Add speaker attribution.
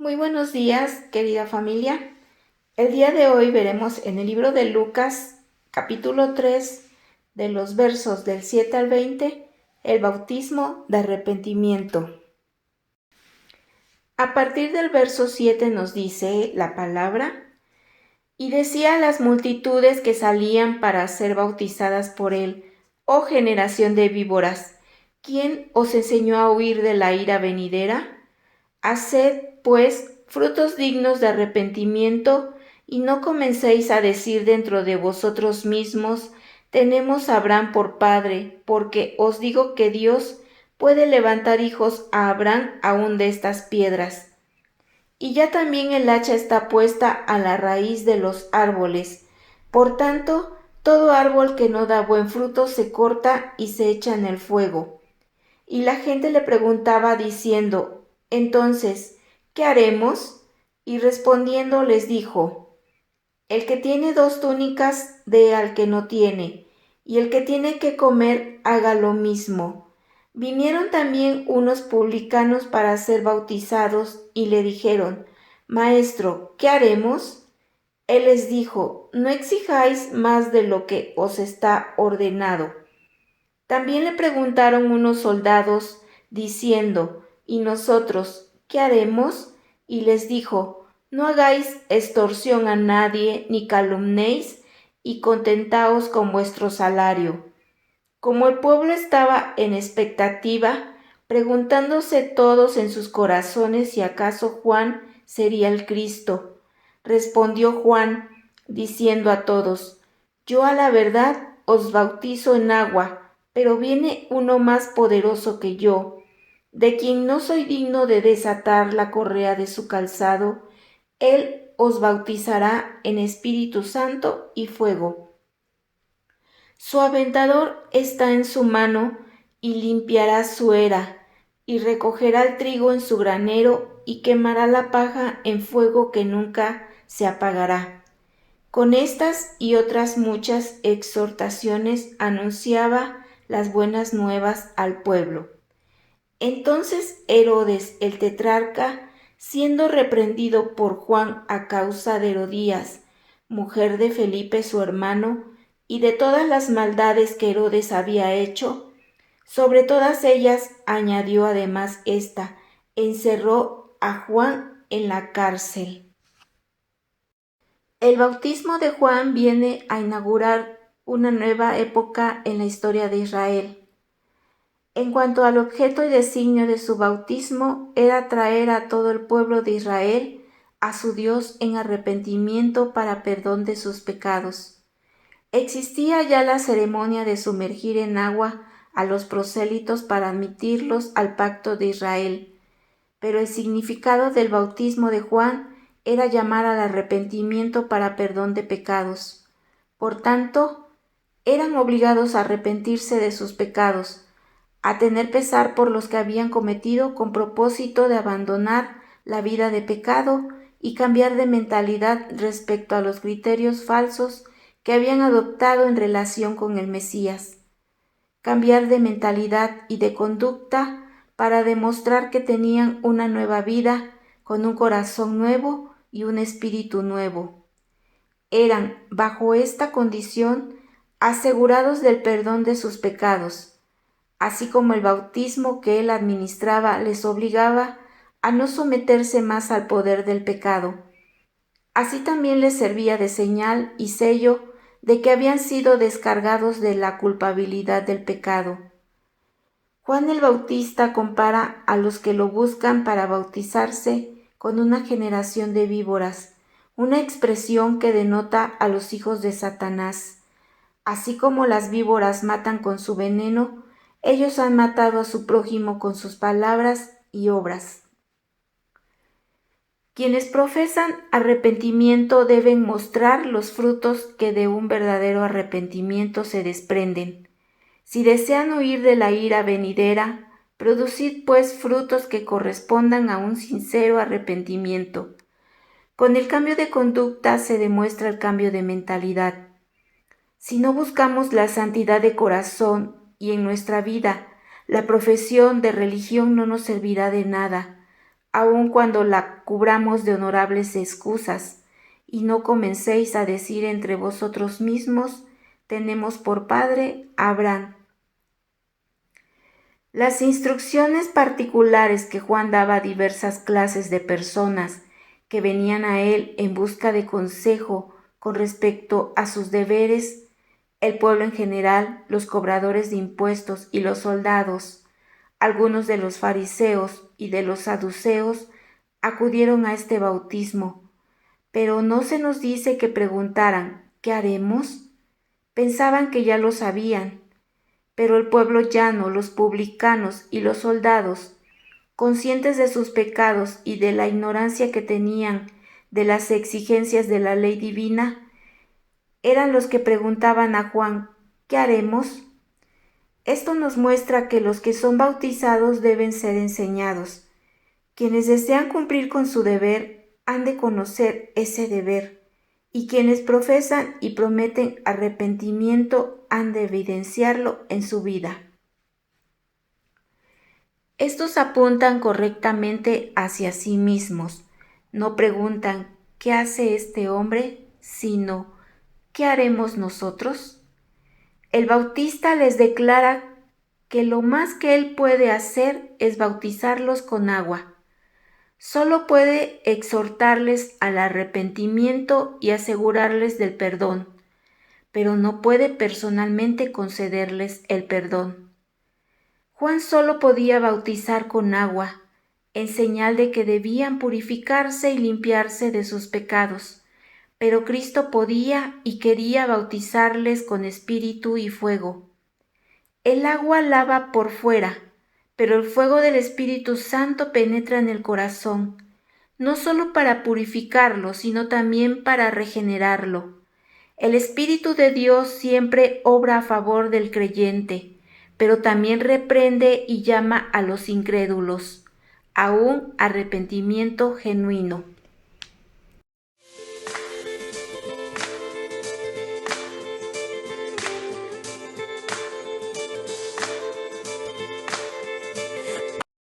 Speaker 1: Muy buenos días, querida familia. El día de hoy veremos en el libro de Lucas, capítulo 3, de los versos del 7 al 20, el bautismo de arrepentimiento. A partir del verso 7 nos dice la palabra: y decía a las multitudes que salían para ser bautizadas por él: oh generación de víboras, ¿quién os enseñó a huir de la ira venidera? Haced, pues, frutos dignos de arrepentimiento, y no comencéis a decir dentro de vosotros mismos: tenemos a Abraham por padre, porque os digo que Dios puede levantar hijos a Abraham aún de estas piedras. Y ya también el hacha está puesta a la raíz de los árboles. Por tanto, todo árbol que no da buen fruto se corta y se echa en el fuego. Y la gente le preguntaba diciendo: entonces, ¿qué haremos? Y respondiendo les dijo: el que tiene 2 túnicas dé al que no tiene, y el que tiene que comer haga lo mismo. Vinieron también unos publicanos para ser bautizados y le dijeron: Maestro, ¿qué haremos? Él les dijo: no exijáis más de lo que os está ordenado. También le preguntaron unos soldados, diciendo: ¿y nosotros qué haremos? Y les dijo: no hagáis extorsión a nadie, ni calumniéis, y contentaos con vuestro salario. Como el pueblo estaba en expectativa, preguntándose todos en sus corazones si acaso Juan sería el Cristo, respondió Juan, diciendo a todos: yo a la verdad os bautizo en agua, pero viene uno más poderoso que yo, de quien no soy digno de desatar la correa de su calzado. Él os bautizará en Espíritu Santo y fuego. Su aventador está en su mano, y limpiará su era, y recogerá el trigo en su granero, y quemará la paja en fuego que nunca se apagará. Con estas y otras muchas exhortaciones anunciaba las buenas nuevas al pueblo. Entonces Herodes el tetrarca, siendo reprendido por Juan a causa de Herodías, mujer de Felipe su hermano, y de todas las maldades que Herodes había hecho, sobre todas ellas añadió además esta: encerró a Juan en la cárcel. El bautismo de Juan viene a inaugurar una nueva época en la historia de Israel. En cuanto al objeto y designio de su bautismo, era traer a todo el pueblo de Israel a su Dios en arrepentimiento para perdón de sus pecados. Existía ya la ceremonia de sumergir en agua a los prosélitos para admitirlos al pacto de Israel, pero el significado del bautismo de Juan era llamar al arrepentimiento para perdón de pecados. Por tanto, eran obligados a arrepentirse de sus pecados, a tener pesar por los que habían cometido con propósito de abandonar la vida de pecado y cambiar de mentalidad respecto a los criterios falsos que habían adoptado en relación con el Mesías. Cambiar de mentalidad y de conducta para demostrar que tenían una nueva vida con un corazón nuevo y un espíritu nuevo. Eran, bajo esta condición, asegurados del perdón de sus pecados, así como el bautismo que él administraba les obligaba a no someterse más al poder del pecado. Así también les servía de señal y sello de que habían sido descargados de la culpabilidad del pecado. Juan el Bautista compara a los que lo buscan para bautizarse con una generación de víboras, una expresión que denota a los hijos de Satanás. Así como las víboras matan con su veneno, ellos han matado a su prójimo con sus palabras y obras. Quienes profesan arrepentimiento deben mostrar los frutos que de un verdadero arrepentimiento se desprenden. Si desean huir de la ira venidera, producid pues frutos que correspondan a un sincero arrepentimiento. Con el cambio de conducta se demuestra el cambio de mentalidad. Si no buscamos la santidad de corazón y en nuestra vida, la profesión de religión no nos servirá de nada. aun cuando la cubramos de honorables excusas, y no comencéis a decir entre vosotros mismos, tenemos por padre a Abraham. Las instrucciones particulares que Juan daba a diversas clases de personas que venían a él en busca de consejo con respecto a sus deberes, el pueblo en general, los cobradores de impuestos y los soldados, algunos de los fariseos y de los saduceos, acudieron a este bautismo, pero no se nos dice que preguntaran, ¿qué haremos? Pensaban que ya lo sabían, pero el pueblo llano, los publicanos y los soldados, conscientes de sus pecados y de la ignorancia que tenían de las exigencias de la ley divina, eran los que preguntaban a Juan, ¿qué haremos? Esto nos muestra que los que son bautizados deben ser enseñados. Quienes desean cumplir con su deber han de conocer ese deber, y quienes profesan y prometen arrepentimiento han de evidenciarlo en su vida. Estos apuntan correctamente hacia sí mismos. No preguntan ¿qué hace este hombre?, sino ¿qué haremos nosotros? El bautista les declara que lo más que él puede hacer es bautizarlos con agua. Solo puede exhortarles al arrepentimiento y asegurarles del perdón, pero no puede personalmente concederles el perdón. Juan solo podía bautizar con agua, en señal de que debían purificarse y limpiarse de sus pecados, pero Cristo podía y quería bautizarles con espíritu y fuego. El agua lava por fuera, pero el fuego del Espíritu Santo penetra en el corazón, no solo para purificarlo, sino también para regenerarlo. El Espíritu de Dios siempre obra a favor del creyente, pero también reprende y llama a los incrédulos, a un arrepentimiento genuino.